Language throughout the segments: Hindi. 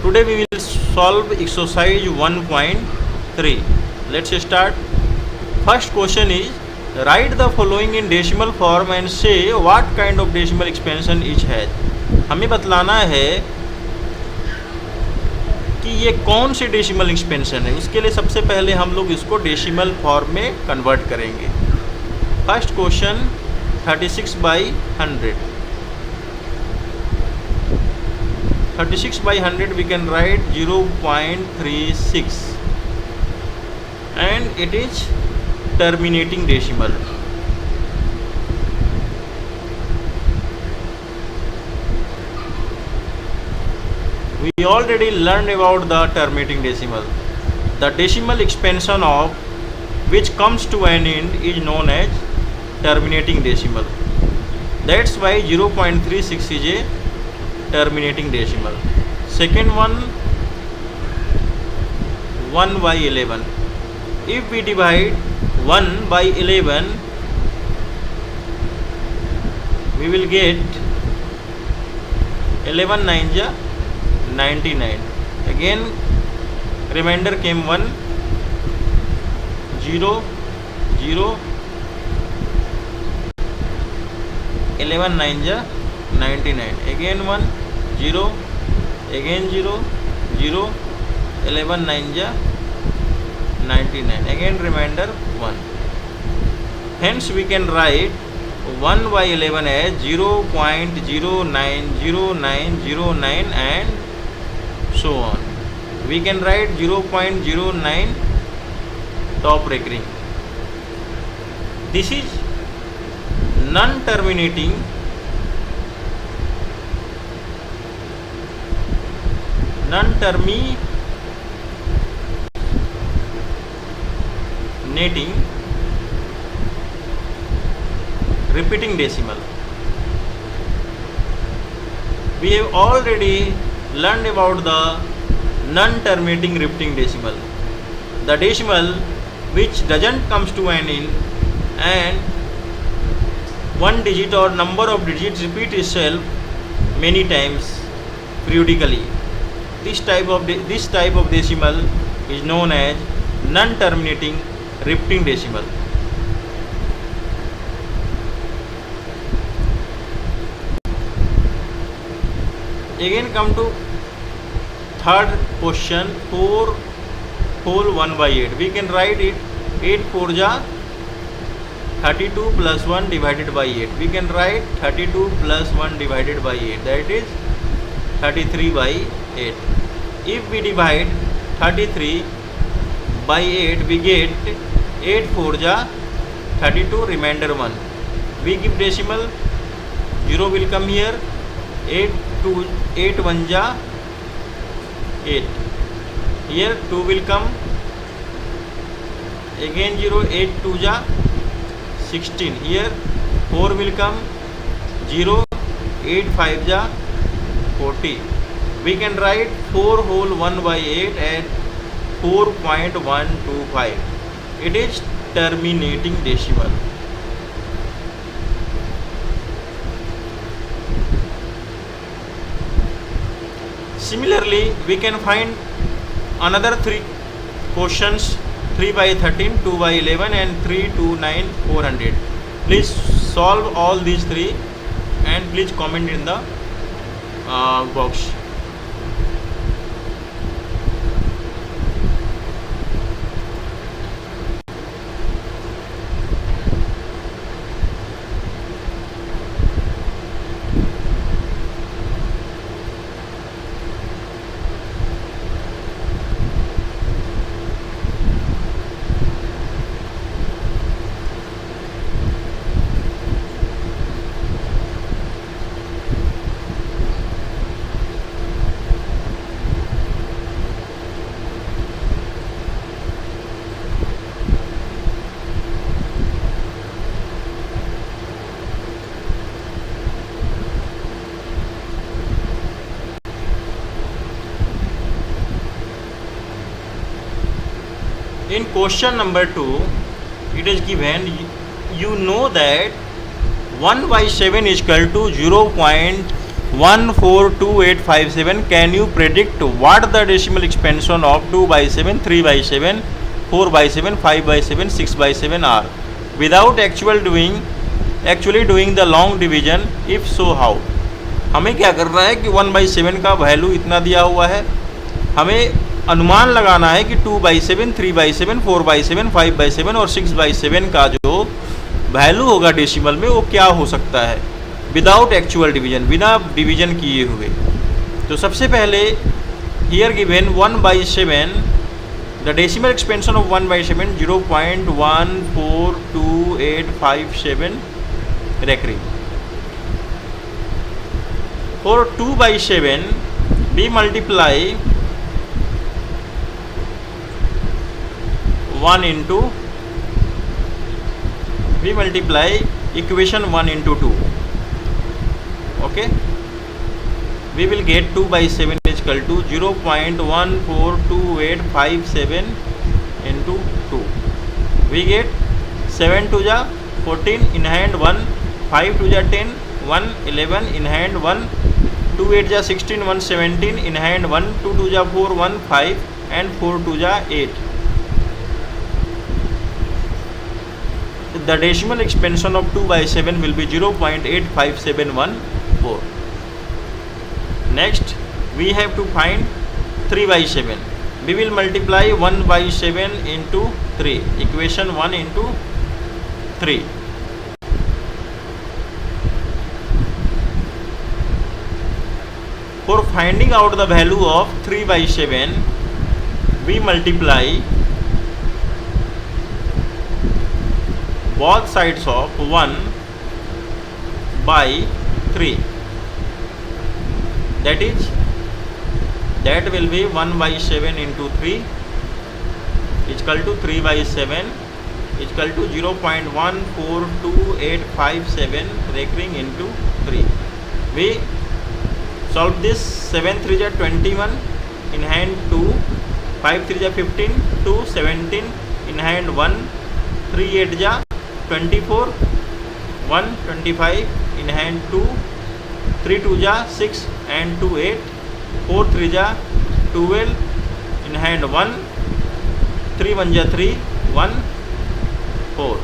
Today we will solve exercise 1.3. Let's start. First question is, write the following in decimal form and say what kind of decimal expansion each has. हमें बतलाना है कि ये कौन सी डेसिमल एक्सपेंशन है. उसके लिए सबसे पहले हम लोग इसको डेसिमल फॉर्म में कन्वर्ट करेंगे. First question 36/100. 36/100 we can write 0.36 and it is terminating decimal. We already learned about the terminating decimal. The decimal expansion of which comes to an end is known as terminating decimal. That's why 0.36 is a terminating decimal. Second one, 1/11. If we divide 1/11, we will get 11 9 ja 99. Again remainder came 1 0 0. 11 9 ja 99. Again 1 0, again 0 0. 11 9 ja 99. Again remainder 1. Hence we can write 1/11 as 0.090909 and so on. We can write 0.09 top recurring. This is non-terminating repeating decimal. We have already learned about the non-terminating repeating decimal. The decimal which doesn't comes to an end and one digit or number of digits repeat itself many times periodically. This type of decimal is known as non-terminating repeating decimal. Again come to third question, 4 whole 1/8. We can write it 8 4 ja 32 plus 1 divided by 8. We can write 32 plus 1 divided by 8. That is 33/8. If we divide 33 by 8, we get 8 4 ja 32, remainder 1. We give decimal, 0 will come here. 8 1 ja 8. Here 2 will come. Again 0. 8 2 ja 16. Here 4 will come. 0. 8 5 ja 40. We can write 4 whole 1/8 at 4.125. It is terminating decimal. Similarly, we can find another 3 questions, 3/13, 2/11 and 3 2 9 400. Please solve all these 3 and please comment in the box. In question number 2, it is given, you know that 1/7 is equal to 142857. Can you predict what the decimal expansion of 2 by 7, 3 by 7, 4 by 7, 5 by 7, 6 by 7 are without actually doing the long division? If so, how? हमें क्या करना है कि 1/7 का वैल्यू इतना दिया हुआ है, हमें अनुमान लगाना है कि 2/7, 3/7, 4/7, 5/7 और 6/7 का जो वैल्यू होगा डेसिमल में वो क्या हो सकता है विदाउट एक्चुअल डिवीजन, बिना डिवीजन किए हुए। तो सबसे पहले here given 1/7, the decimal expansion of 1/7 0.142857 recurring. For 2/7 we multiply 1 into equation 1 into 2. Okay, we will get 2/7 is equal to 0.142857 into 2. We get 7 to the 14 in hand 1, 5 to the 10, 1 11 in hand 1, 2 8 ja 16, 1 17 in hand 1, 2 2 ja 4, 1 5 and 4 2 ja 8. The decimal expansion of 2/7 will be 0.85714. Next we have to find 3/7. We will multiply 1/7 into 3, equation 1 into 3. For finding out the value of 3/7, we multiply both sides of 1 by 3. That will be 1/7 into 3 is equal to 3/7 is equal to 0.142857 recurring into 3. We solve this. 7 3 ja 21 in hand 2, 5 3 ja 15, 2 17 in hand 1, 3 8 ja 24, 1 25 in hand 2, 3 2 ja 6 and 2 8, 4 3 ja 12 in hand 1, 3 1 ja 3, 1 4.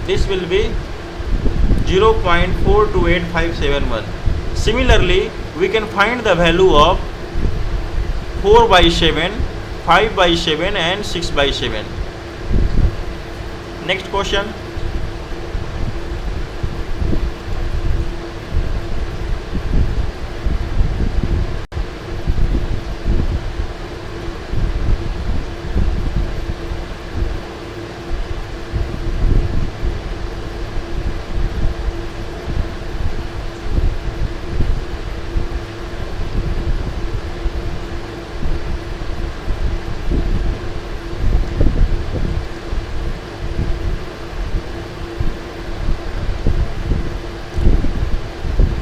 This will be 0.428571. Similarly, we can find the value of 4/7, 5/7 and 6/7. Next question.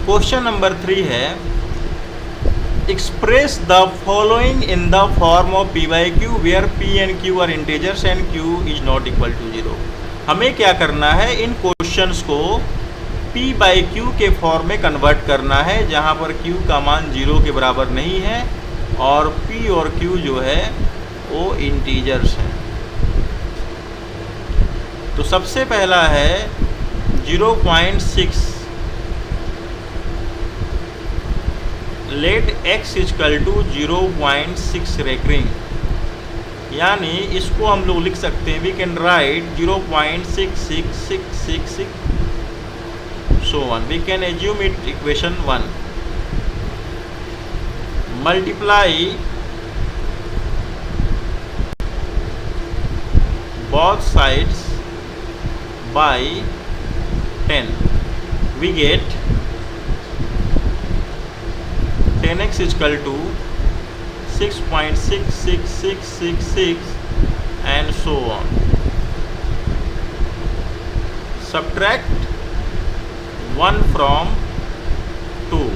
Question number 3 है, express the following in the form of p/q where p and q are integers and q is not equal to 0। हमें क्या करना है, इन क्वेश्चंस को p/q के फॉर्म में कन्वर्ट करना है जहां पर q का मान 0 के बराबर नहीं है और p और q जो है वो इंटीजर्स हैं। तो सबसे पहला है 0.6, let x equal to 0.6 recurring, यानी इसको हम लोग लिख सकते हैं, we can write 0.66666 so on. We can assume it equation 1. Multiply both sides by 10. We get 10x is equal to 6.66666 and so on. Subtract 1 from 2.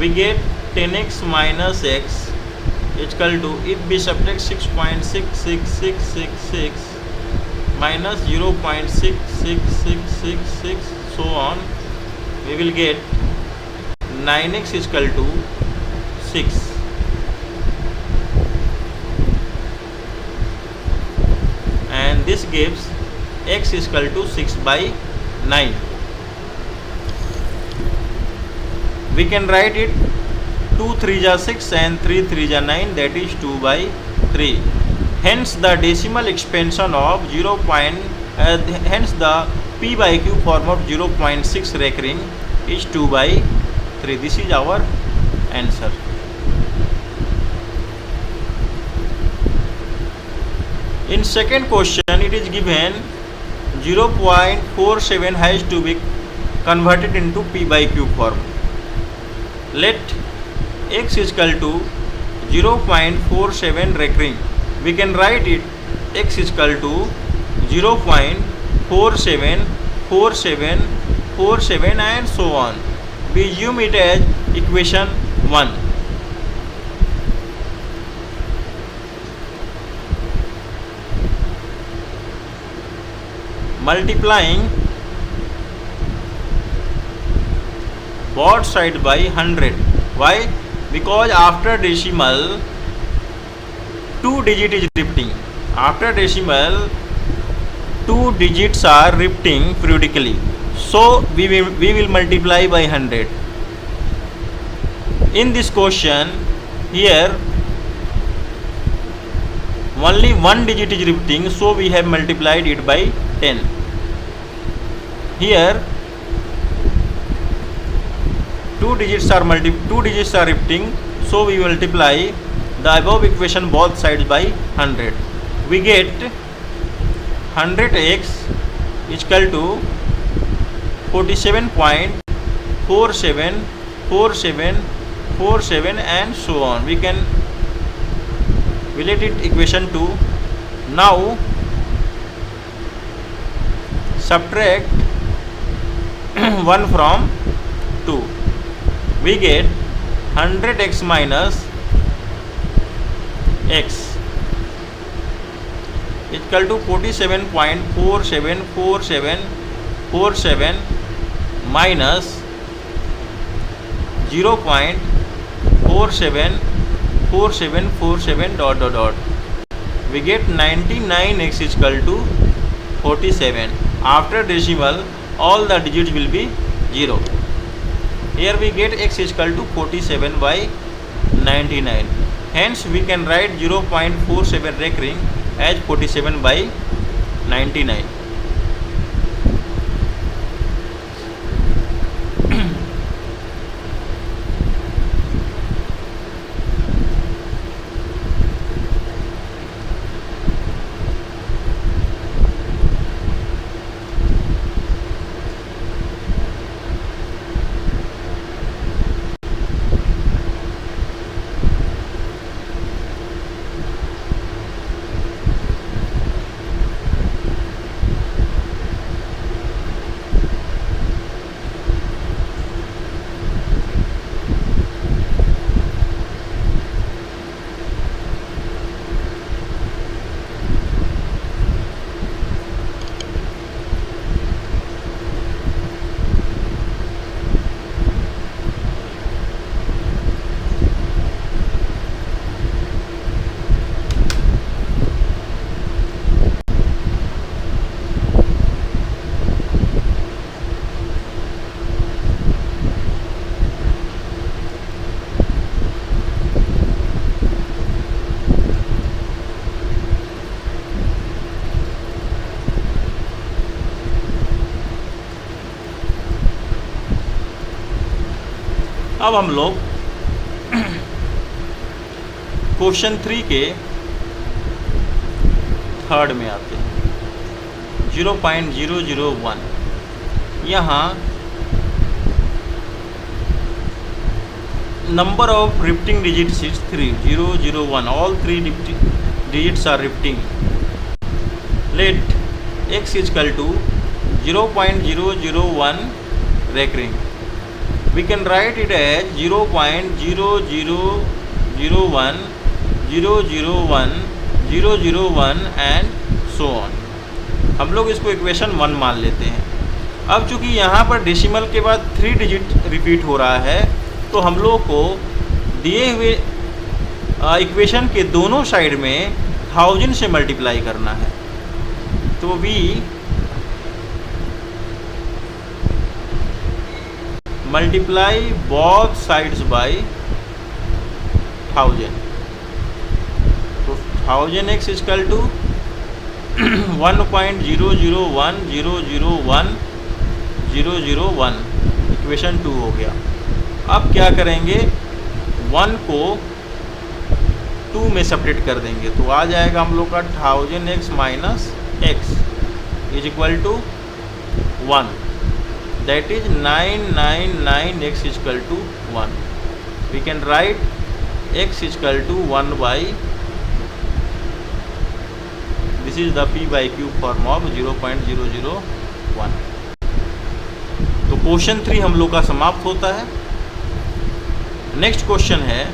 We get 10x minus x is equal to, if we subtract 6.66666 minus 0.66666 so on, we will get 9x is equal to 6. And this gives x is equal to 6 by 9. We can write it 2 3 ja 6 and 3 3 ja 9, that is 2 by 3. Hence the decimal expansion of hence the p by q form of 0.6 recurring is 2 by 3. This is our answer. In second question, it is given 0.47 has to be converted into p by q form. Let x is equal to 0.47 recurring. We can write it x is equal to 0.474747 and so on. We assume it as equation 1. Multiplying both sides by 100. Why? Because after decimal 2 digit is repeating. After decimal 2 digits are repeating periodically. So we will multiply by 100. In this question, here only 1 digit is repeating, so we have multiplied it by 10. Here 2 digits are repeating, so we multiply the above equation both sides by 100. We get 100x is equal to 47.474747 and so on. We can relate it equation 2. Now subtract 1 from 2. We get 100x minus x is equal to 47.474747 minus 0.474747 dot dot dot. We get 99x is equal to 47. After decimal, all the digits will be 0. Here we get x is equal to 47 by 99. Hence we can write 0.47 recurring as 47 by 99. अब हम लोग क्वेश्चन 3 के थर्ड में आते हैं. 0.001. यहाँ number of repeating digits is 3. 001. All 3 digits are repeating. Let x is equal to 0.001 recurring. We can write it as 0.0001 001 001 and so on. हम लोग इसको इक्वेशन 1 मान लेते हैं. अब चूंकि यहाँ पर डेसिमल के बाद 3 डिजिट रिपीट हो रहा है, तो हम लोग को दिए हुए इक्वेशन के दोनों साइड में 1000 से मल्टीप्लाई करना है। तो we multiply both sides by 1000। तो 1000x इक्वल टू 1.001001 इक्वेशन 2 हो गया। अब क्या करेंगे, 1 को 2 में सेपरेट कर देंगे, तो आ जाएगा हम लोग का 1000x minus x is equal to 1, that is 999x equal to 1। We can write x equal to 1 by, this is the p by q form of 0.001। तो क्वेश्चन 3 हम लोग का समाप्त होता है। नेक्स्ट क्वेश्चन है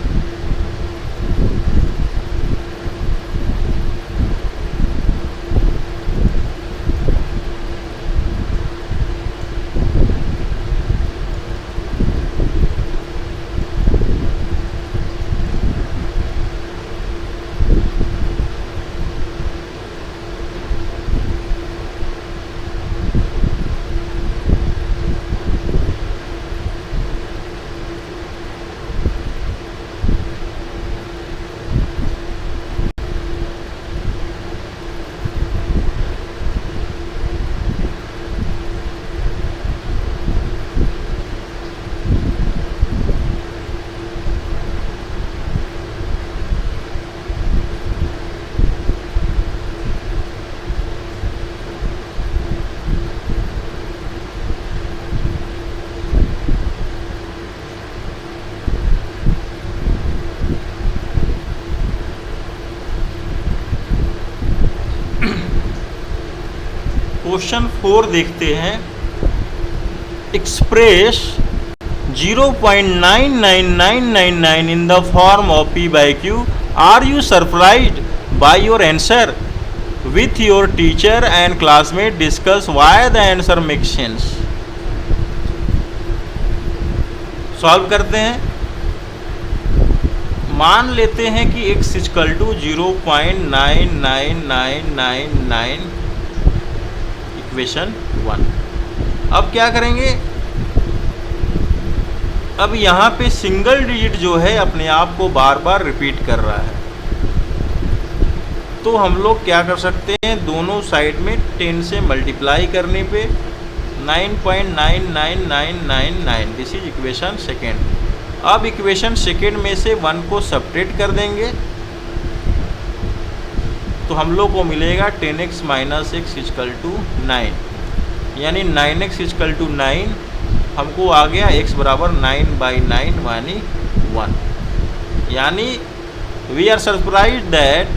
क्वेश्चन 4 देखते हैं। Express 0.99999 in the form of p by q। Are you surprised by your answer? With your teacher and classmate discuss why the answer make sense. Solve करते हैं। मान लेते हैं कि x इक्वल टू 0.99999 इक्वेशन 1। अब क्या करेंगे, अब यहाँ पे सिंगल डिजिट जो है अपने आप को बार बार रिपीट कर रहा है, तो हम लोग क्या कर सकते हैं, दोनों साइड में 10 से मल्टीप्लाई करने पे 9.99999, दिस इज इक्वेशन सेकेंड। अब इक्वेशन सेकेंड में से 1 को सब्ट्रैक्ट कर देंगे, तो हम लोग को मिलेगा 10x minus x equal to 9, यानी 9x इक्वल टू 9 हमको आ गया x बराबर 9/9 मानी 1। यानी वी आर सरप्राइज्ड दैट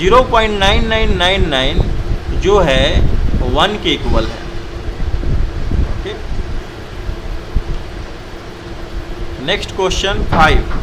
0.9999 जो है 1 के इक्वल है। Okay, next question 5।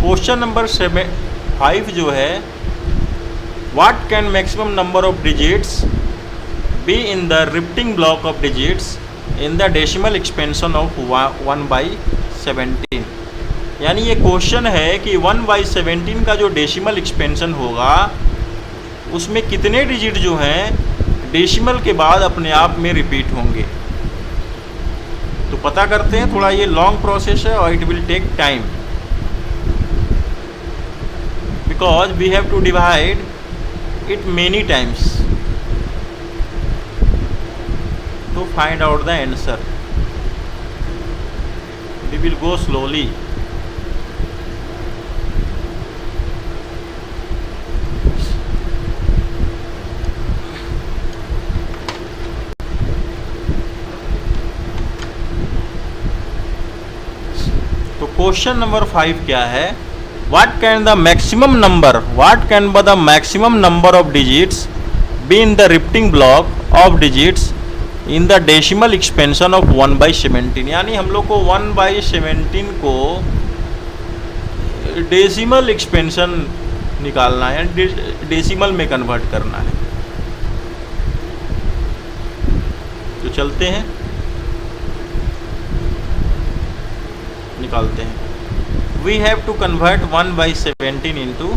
Question number 5 जो है, what can maximum number of digits be in the repeating block of digits in the decimal expansion of 1/17। यानी ये क्वेश्चन है कि 1/17 का जो डेसिमल एक्सपेंशन होगा उसमें कितने डिजिट जो हैं डेसिमल के बाद अपने आप में रिपीट होंगे। तो पता करते हैं, थोड़ा ये लॉन्ग प्रोसेस है और it will take time, because we have to divide it many times to find out the answer. We will go slowly. तो क्वेश्चन नंबर 5 क्या है? What can the maximum number of digits be in the repeating block of digits in the decimal expansion of 1/17? यानी हम लोग को 1/17 को डेसिमल एक्सपेंशन निकालना है, डेसिमल में कन्वर्ट करना है। तो चलते हैं, निकालते हैं। We have to convert 1/17 into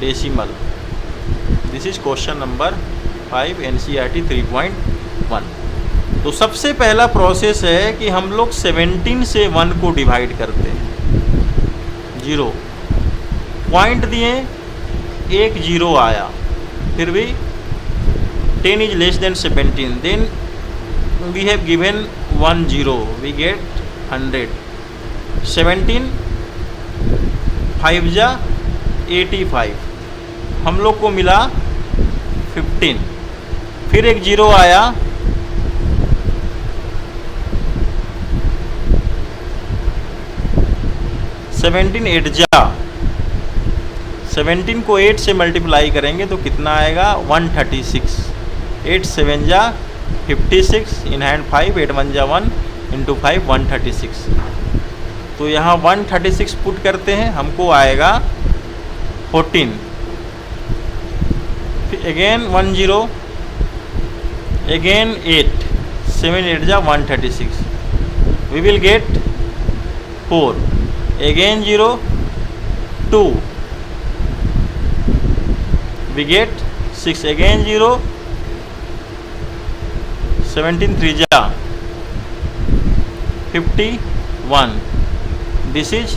decimal. This is question number 5 NCERT 3.1. तो सबसे पहला प्रोसेस है कि हम लोग 17 से 1 को डिवाइड करते हैं। 0 पॉइंट दिए, एक 0 आया, फिर भी 10 is less than 17. Then we have given 1 0, we get 100. 17 5 जा 85, हम लोग को मिला 15। फिर एक 0 आया, सेवेंटीन 8 जा 17 को 8 से मल्टीप्लाई करेंगे तो कितना आएगा? 136। 8 7 जा 56, इन हैंड 5, 8 1 जा 1, इंटू 5 136। तो यहाँ 136 पुट करते हैं, हमको आएगा 14। फिर अगेन 1 0, अगेन 8, 7 8 जा 136, we will get 4, again 0 2, we get 6, again 0, 17 3 जा 51, this is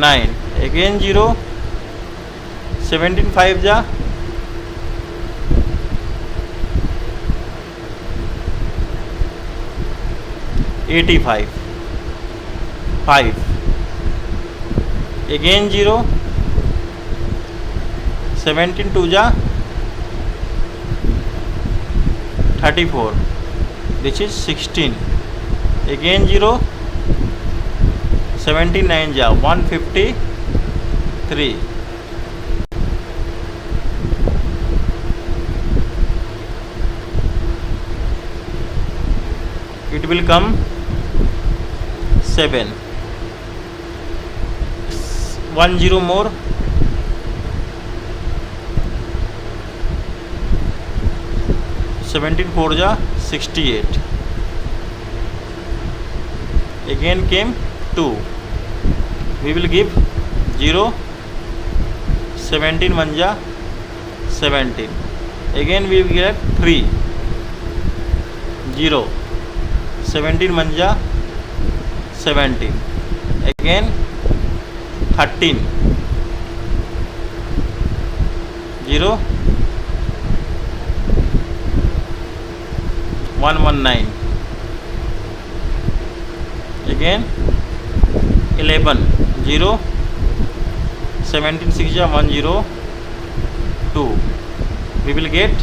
9, again 0, 17 5 जा 85, 5, again 0, 17 2 जा 34, this is 16, again 0, 17 9 जा 153, it will come 7, 1 0 more, 17 4 जा 68, again came 2, we will give 0, 17 1 जा 17, again we will get 3, 0, 17 1 जा 17, again 13, 0, 119, again 11, 0, 17 6 जा 102, we will get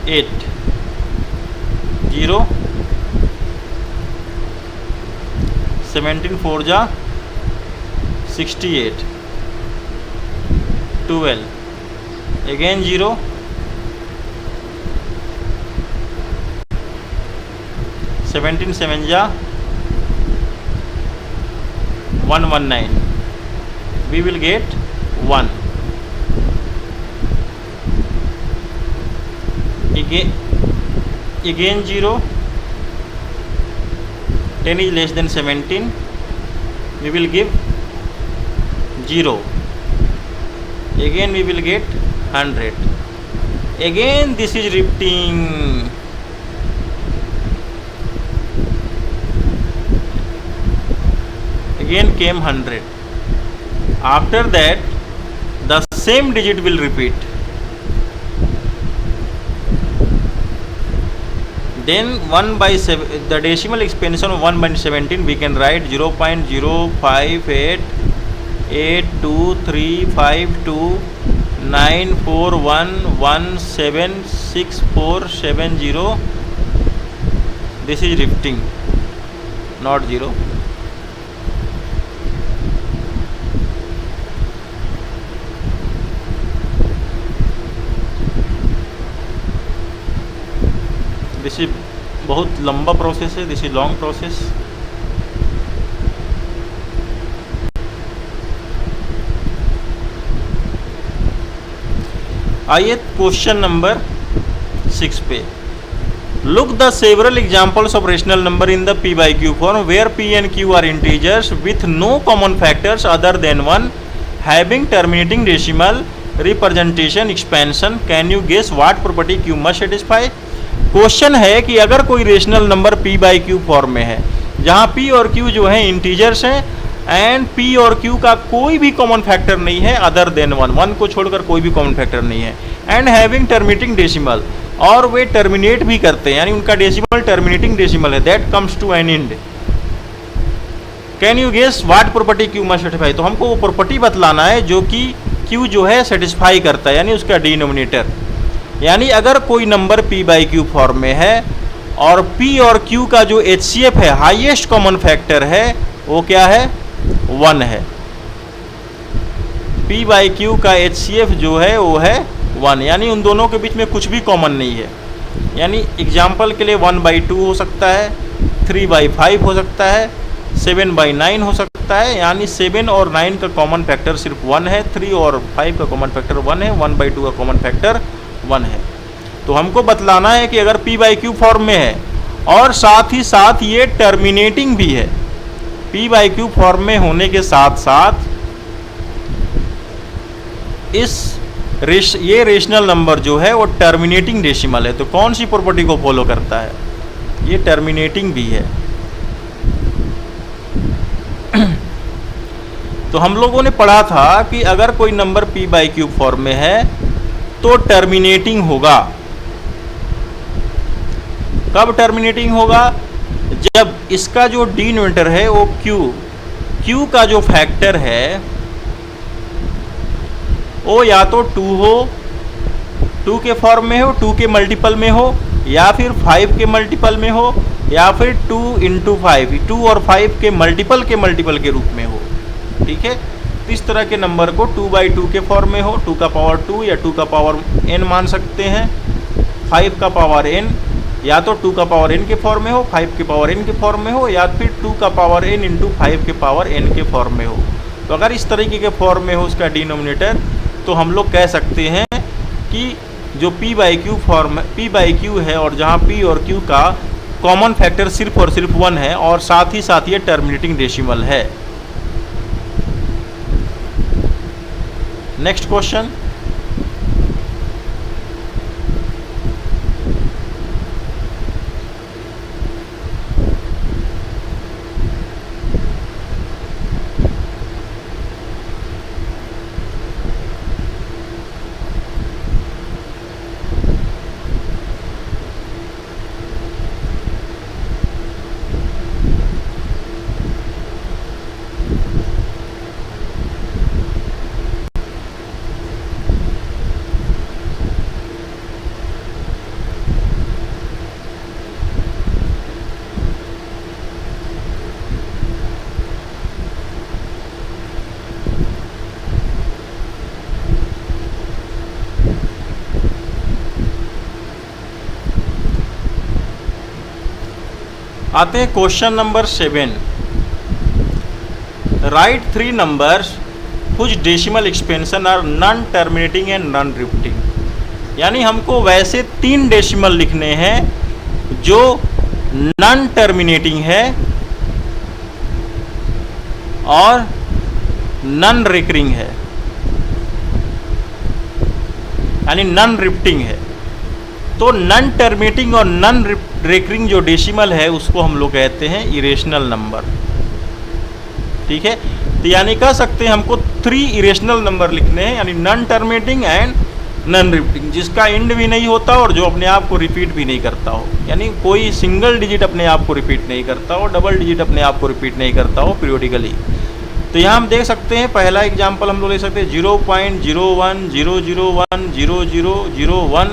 8, 0, 17 4 जा 68, 12, again 0, 17 7 जा 119, we will get 1, again 0, 10 is less than 17, we will give 0, again we will get 100, again this is repeating, again came 100, after that the same digit will repeat, then 1/7, the decimal expansion of 1/17 we can write 0.05882352941176470. This is repeating. Not 0। This is बहुत लंबा प्रोसेस है, दिस इज लॉन्ग प्रोसेस। आइए क्वेश्चन नंबर 6 पे। Look the several examples of rational number in the p by q form where p and q are integers with no common factors other than 1 having terminating decimal representation expansion. Can you guess what property q must satisfy. Question है कि अगर कोई rational number p by q form में है, जहाँ p और q जो है इंटीजर्स हैं एंड p और q का कोई भी कॉमन फैक्टर नहीं है अदर देन 1, 1 को छोड़कर कोई भी कॉमन फैक्टर नहीं है, एंड हैविंग टर्मिनेटिंग डेसिमल, और वे टर्मिनेट भी करते हैं, यानी उनका डेसिमल टर्मिनेटिंग डेसिमल है, that comes to an end. Can you guess what property q must satisfy. तो हमको वो प्रॉपर्टी बतलाना है जो कि q जो है सेटिस्फाई करता है, यानी उसका डिनोमिनेटर। यानी अगर कोई number p by q form में है और p और q का जो HCF है, हाईएस्ट कॉमन फैक्टर है, वो क्या है, 1 है। p by q का HCF जो है वो है 1, यानी उन दोनों के बीच में कुछ भी कॉमन नहीं है। यानी एग्जाम्पल के लिए 1/2 हो सकता है, 3/5 हो सकता है, 7/9 हो सकता है, यानी 7 और 9 का कॉमन फैक्टर सिर्फ 1 है, 3 और 5 का कॉमन फैक्टर 1 है, 1/2 का कॉमन फैक्टर 1 है। तो हमको बतलाना है कि अगर p by q फॉर्म में है और साथ ही साथ ये टर्मिनेटिंग भी है, p by q फॉर्म में होने के साथ साथ ये रेशनल नंबर जो है वो टर्मिनेटिंग डेसिमल है। तो कौन सी प्रॉपर्टी को फॉलो करता है, ये टर्मिनेटिंग भी है। तो हम लोगों ने पढ़ा था कि अगर कोई number p by q form में है तो टर्मिनेटिंग होगा। कब टर्मिनेटिंग होगा, जब इसका जो डिनोमिनेटर है वो q का जो फैक्टर है वो या तो 2 हो, 2 के फॉर्म में हो, 2 के मल्टीपल में हो, या फिर 5 के मल्टीपल में हो, या फिर 2 × 5, 2 और 5 के मल्टीपल के रूप में हो। ठीक है, तो इस तरह के नंबर को 2/2 के फॉर्म में हो, 2 का पावर 2 या 2 का पावर n मान सकते हैं, 5 का पावर n, या तो 2 का पावर n के फॉर्म में हो, 5 के पावर n के फॉर्म में हो, या फिर 2 का पावर n × 5 के पावर n के फॉर्म में हो। तो अगर इस तरीके के फॉर्म में हो उसका डिनोमिनेटर, तो हम लोग कह सकते हैं कि जो p by q form p by q है और जहाँ p और q का कॉमन फैक्टर सिर्फ और सिर्फ 1 है और साथ ही साथ ये टर्मिनेटिंग डेसिमल है। Next question. आते हैं question number 7। Write 3 numbers whose decimal expansion are non terminating and non repeating. यानी हमको वैसे 3 डेसिमल लिखने हैं जो नॉन टर्मिनेटिंग है और नॉन रिकरिंग है, यानी नॉन रिपीटिंग है। तो नॉन टर्मिनेटिंग और नॉन रिकरिंग जो डेसिमल है उसको हम लोग कहते हैं इरेशनल नंबर। ठीक है, तो यानी कह सकते हैं हमको 3 इरेशनल नंबर लिखने हैं, यानी non terminating and non repeating, जिसका एंड भी नहीं होता और जो अपने आप को रिपीट भी नहीं करता हो, यानी कोई सिंगल डिजिट अपने आप को रिपीट नहीं करता हो, डबल डिजिट अपने आप को रिपीट नहीं करता हो पीरियोडिकली। तो यहाँ हम देख सकते हैं, पहला एग्जाम्पल हम लोग ले सकते हैं 0.01000001,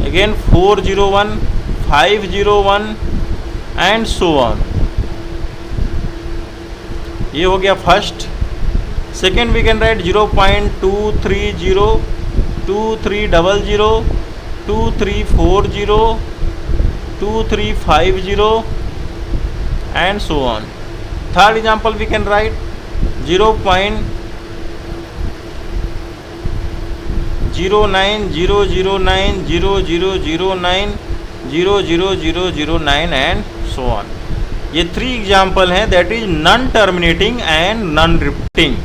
अगेन 401, 501 एंड सो ऑन। ये हो गया first. Second we can write 0.230, 2300, 2340, 2350 and so on. Third example we can write 0.0900900090009 and so on. ये 3 एग्जाम्पल हैं, that is non terminating and non repeating.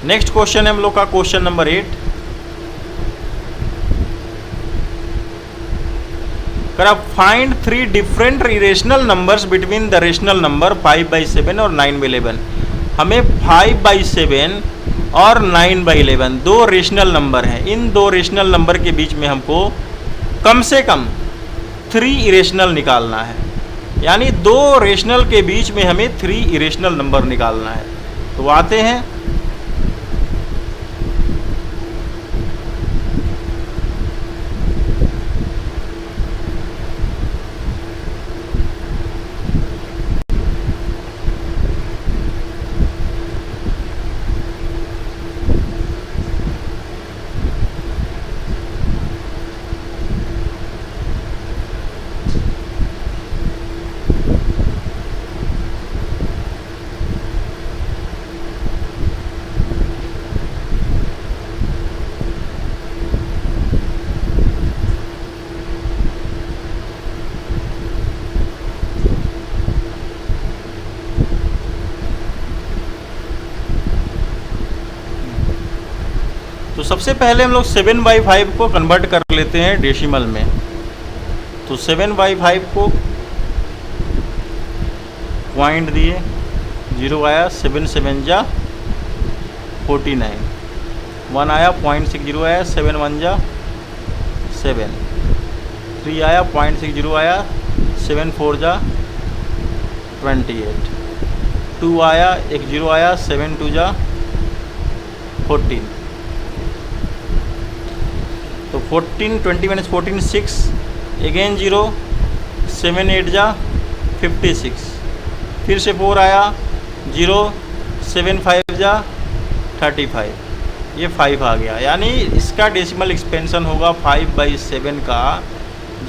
Next question है हम लोग का question number 8। Find 3 different irrational numbers between the rational number 5/7 और 9/11। हमें 5/7 और 9/11 दो रेशनल नंबर हैं। इन दो रेशनल नंबर के बीच में हमको कम से कम 3 इरेशनल निकालना है, यानी दो रेशनल के बीच में हमें 3 इरेशनल नंबर निकालना है। तो आते हैं, तो सबसे पहले हम लोग 7/5 को कन्वर्ट कर लेते हैं डेसिमल में। तो 7/5 को पॉइंट दिए, 0 आया, 7 7 जा 49, 1 आया, 0.60 आया, 7 1 जा 7, 3 आया, 0.60 आया, 7 4 जा 28, 2 आया, 1 0 आया, 7 2 जा 14। तो 14, 20 - 14 6, अगेन 0, 7 8 जा 56, फिर से 4 आया, 0, 7 5 जा 35, ये 5 आ गया। यानी इसका डेसिमल एक्सपेंशन होगा 5/7 का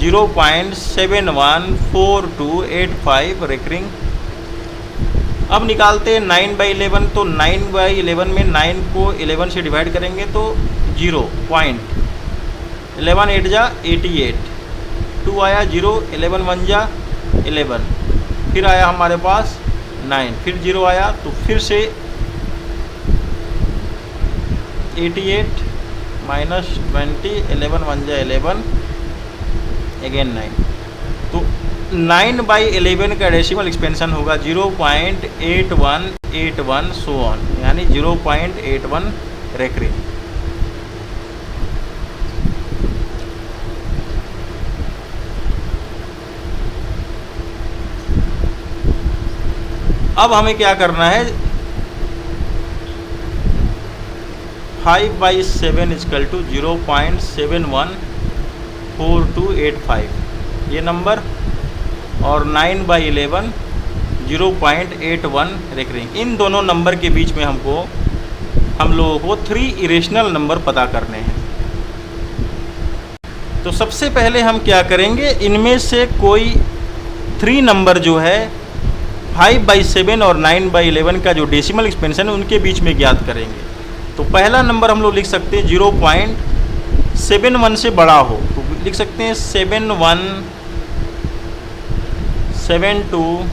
0.714285 रेकरिंग। अब निकालते हैं 9/11। तो 9/11 में 9 को 11 से डिवाइड करेंगे तो 0.11 8 जा 88, 2 आया, 0, 11 1 जा 11, फिर आया हमारे पास 9, फिर 0 आया, तो फिर से 88 -20, 11 1 जा 11, अगेन 9। तो 9/11 का डेसिमल एक्सपेंशन होगा 0.8181 सो ऑन, यानी 0.81 रेकरिंग। अब हमें क्या करना है, 5/7 इक्वल टू 0.714285 ये नंबर, और 9/11 0.81 रेकरिंग। इन दोनों नंबर के बीच में हम लोगों को 3 इरेशनल नंबर पता करने हैं। तो सबसे पहले हम क्या करेंगे, इनमें से कोई 3 नंबर जो है 5/7 और 9/11 का जो डेसिमल एक्सपेंशन है उनके बीच में ज्ञात करेंगे। तो पहला नंबर हम लोग लिख सकते हैं 0.71 से बड़ा हो, तो लिख सकते हैं 71 72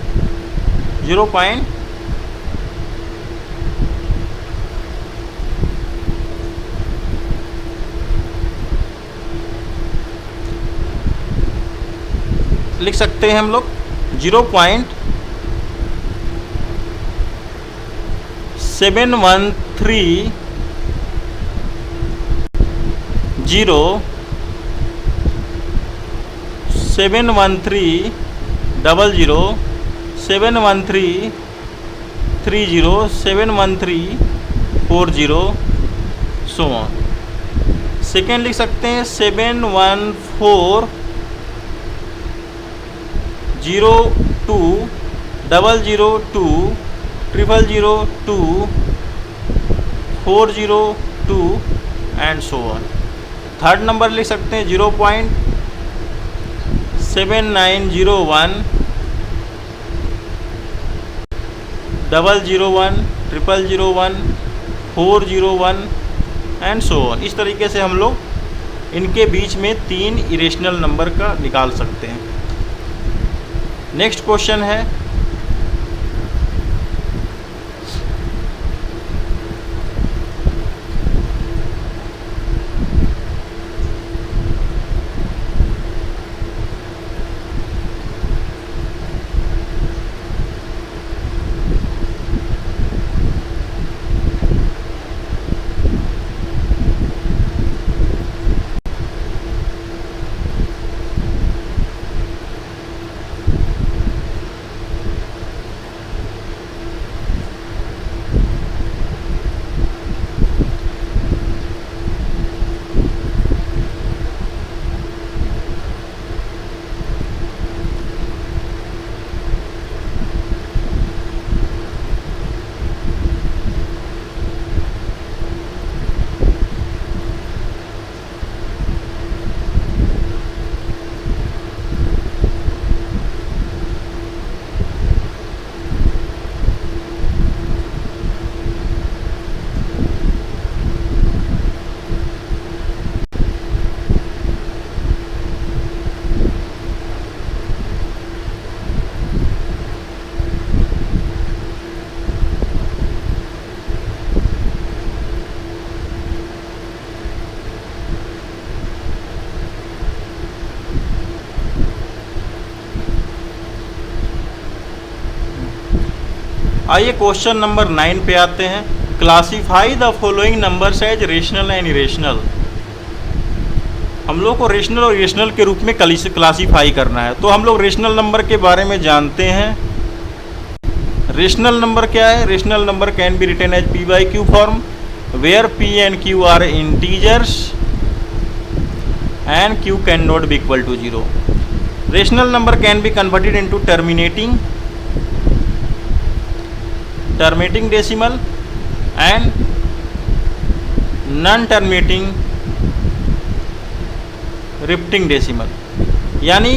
0. लिख सकते हैं हम लोग 0.713 0 713 00 713 30 713 40 सो ऑन। सेकेंड लिख सकते हैं 714 02 002 00002, 402 and so on. Third number लिख सकते हैं 0.7901, 001, 0001, 401 एंड सो ऑन। इस तरीके से हम लोग इनके बीच में 3 इरेशनल नंबर का निकाल सकते हैं। नेक्स्ट क्वेश्चन है आइए क्वेश्चन नंबर 9 पे आते हैं। Classify the following numbers as rational and irrational. हम लोग को रेशनल और इरेशनल के रूप में क्लासीफाई करना है। तो हम लोग रेशनल नंबर के बारे में जानते हैं। रेशनल नंबर क्या है? Rational number can be written as p by q form where p and q are integers and q can not be equal to 0। Rational number can be converted into terminating decimal and non terminating repeating decimal. यानी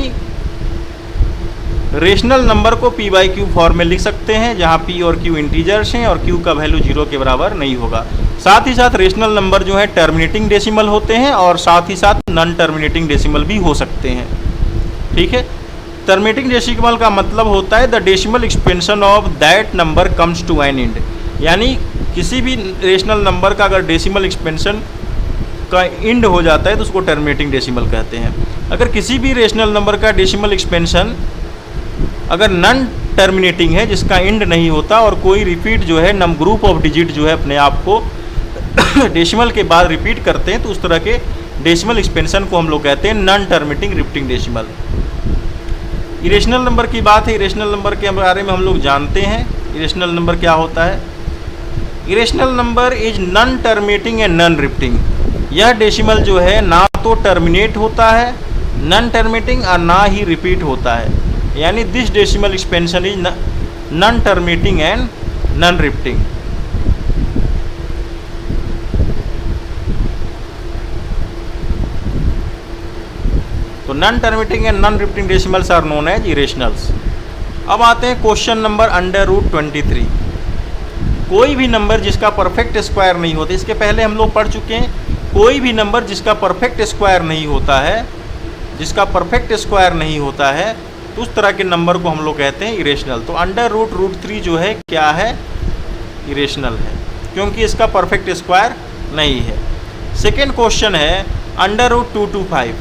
रेशनल नंबर को p by q फॉर्म में लिख सकते हैं जहां p और q इंटीजर्स हैं और q का वैल्यू 0 के बराबर नहीं होगा। साथ ही साथ रेशनल नंबर जो है टर्मिनेटिंग डेसिमल होते हैं और साथ ही साथ नॉन टर्मिनेटिंग डेसिमल भी हो सकते हैं। ठीक है, टर्मिनेटिंग डेसिमल का मतलब होता है the decimal expansion of that number comes to an end. यानी किसी भी रेशनल नंबर का अगर डेसिमल एक्सपेंशन का एंड हो जाता है तो उसको टर्मिनेटिंग डेसिमल कहते हैं। अगर किसी भी रेशनल नंबर का डेसिमल एक्सपेंशन अगर नॉन टर्मिनेटिंग है, जिसका एंड नहीं होता और कोई रिपीट जो है ग्रुप ऑफ डिजिट जो है अपने आप को डेसिमल के बाद रिपीट करते हैं, तो उस तरह के डेसिमल एक्सपेंशन को हम लोग कहते हैं non terminating repeating decimal. Irrational number की बात है। इरेशनल नंबर के बारे में हम लोग जानते हैं। इरेशनल नंबर क्या होता है? Irrational number is non terminating and non repeating. यह डेसिमल जो है ना तो टर्मिनेट होता है, नॉन टर्मिनेटिंग और ना ही रिपीट होता है। यानी this decimal expansion is non terminating and non repeating. तो non terminating and non repeating decimals are known as irrationals. अब आते हैं क्वेश्चन नंबर √23। कोई भी नंबर जिसका परफेक्ट स्क्वायर नहीं होता, इसके पहले हम लोग पढ़ चुके हैं, कोई भी नंबर जिसका परफेक्ट स्क्वायर नहीं होता है, जिसका परफेक्ट स्क्वायर नहीं होता है, तो उस तरह के नंबर को हम लोग कहते हैं इरेशनल। तो √√3 जो है क्या है? इरेशनल है, क्योंकि इसका परफेक्ट स्क्वायर नहीं है। सेकेंड क्वेश्चन है √225।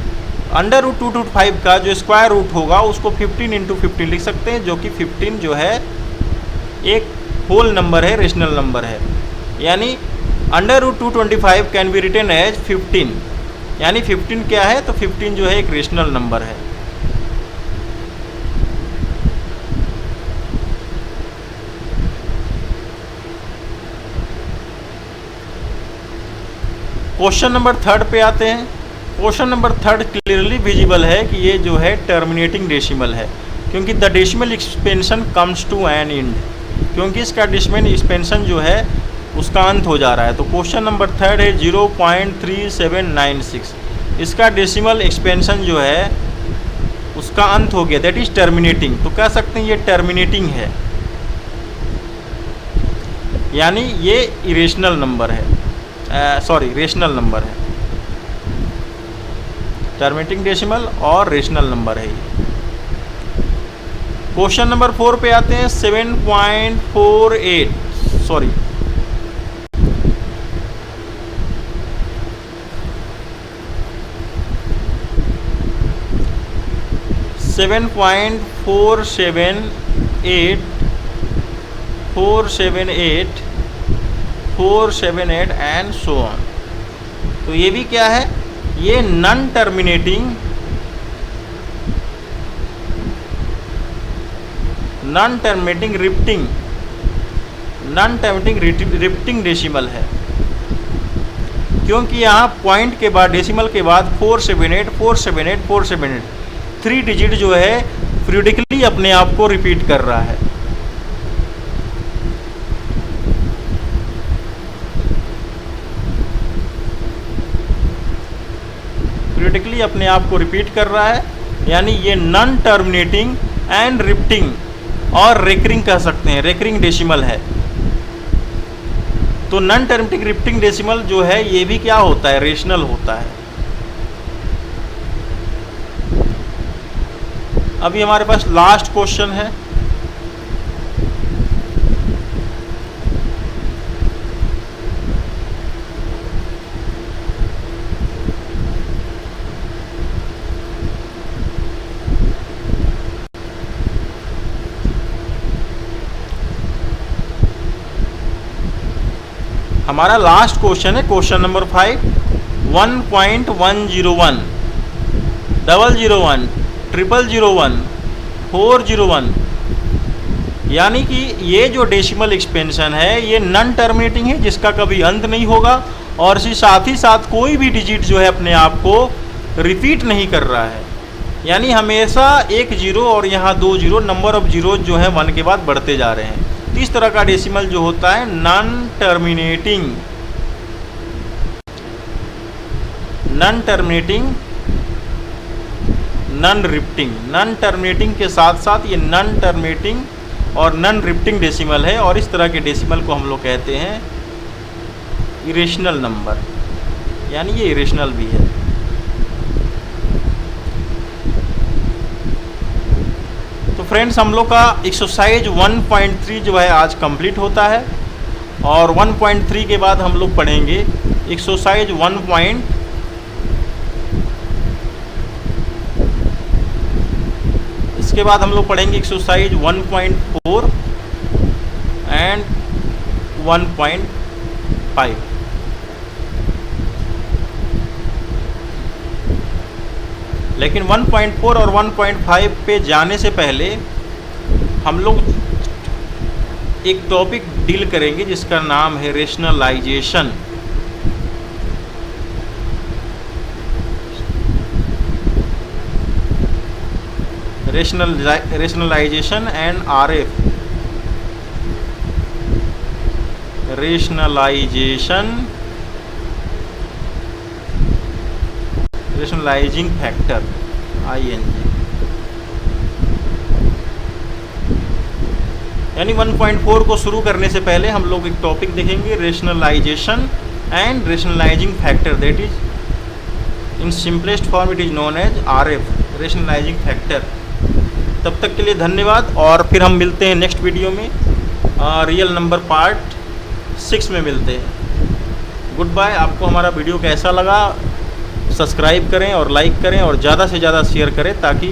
√225 का जो स्क्वायर रूट होगा उसको 15 × 15 लिख सकते हैं, जो कि 15 जो है एक होल नंबर है, रेशनल नंबर है। यानी √225 कैन बी रिटन एज 15। यानी 15 क्या है? तो 15 जो है एक रेशनल नंबर है। क्वेश्चन नंबर 3 पे आते हैं। क्वेश्चन नंबर 3 क्लियरली विजिबल है कि ये जो है टर्मिनेटिंग डेसिमल है, क्योंकि the decimal expansion comes to an end. क्योंकि इसका डेसिमल एक्सपेंशन जो है उसका अंत हो जा रहा है। तो क्वेश्चन नंबर 3 है 0.3796, इसका डेसिमल एक्सपेंशन जो है उसका अंत हो गया, दैट इज टर्मिनेटिंग। तो कह सकते हैं ये टर्मिनेटिंग है, यानी ये इरेशनल नंबर है, रेशनल नंबर है। टर्मिनेटिंग डेसिमल और रेशनल नंबर है ये। क्वेश्चन नंबर 4 पे आते हैं 7.48 478 एंड सो ऑन। तो ये भी क्या है, ये नॉन टर्मिनेटिंग रिपटिंग डेसिमल है, क्योंकि यहाँ पॉइंट के बाद डेसिमल के बाद 478 3 डिजिट जो है पीरियडिकली अपने आप को रिपीट कर रहा है। पीरियडिकली अपने आप को रिपीट कर रहा है, यानी ये नॉन टर्मिनेटिंग एंड रिपटिंग और रेकरिंग कह सकते हैं, रेकरिंग डेसिमल है। तो नॉन टर्मिनेटिंग रिपटिंग डेसिमल जो है ये भी क्या होता है, रेशनल होता है। अभी हमारे पास लास्ट क्वेश्चन है, हमारा लास्ट क्वेश्चन है क्वेश्चन नंबर 5 1.101 001 0001 401, यानी कि ये जो डेसिमल एक्सपेंशन है ये नॉन टर्मिनेटिंग है, जिसका कभी अंत नहीं होगा, और इसी साथ ही साथ कोई भी डिजिट जो है अपने आप को रिपीट नहीं कर रहा है, यानी हमेशा एक जीरो और यहाँ 2 जीरो, नंबर ऑफ जीरो जो है 1 के बाद बढ़ते जा रहे हैं। तो इस तरह का डेसिमल जो होता है नॉन टर्मिनेटिंग नॉन टर्मिनेटिंग के साथ साथ ये नॉन टर्मिनेटिंग और नॉन रिपटिंग डेसिमल है, और इस तरह के डेसिमल को हम लोग कहते हैं इरेशनल नंबर, यानी ये इरेशनल भी है। तो फ्रेंड्स, हम लोग का एक्सरसाइज 1.3 जो है आज कंप्लीट होता है, और 1.3 के बाद हम लोग पढ़ेंगे एक्सरसाइज 1. इसके बाद हम लोग पढ़ेंगे एक्सरसाइज 1.4 एंड 1.5। लेकिन 1.4 और 1.5 पे जाने से पहले हम लोग एक टॉपिक डील करेंगे जिसका नाम है rationalisation. Rationalisation and RF. Rationalising factor ING, यानी 1.4 को शुरू करने से पहले हम लोग एक टॉपिक देखेंगे rationalisation and rationalising factor, that is in simplest form it is known as RF, rationalising factor. तब तक के लिए धन्यवाद, और फिर हम मिलते हैं नेक्स्ट वीडियो में, रियल नंबर पार्ट 6 में मिलते हैं। Goodbye. आपको हमारा वीडियो कैसा लगा सब्सक्राइब करें और लाइक करें और ज़्यादा से ज़्यादा शेयर करें, ताकि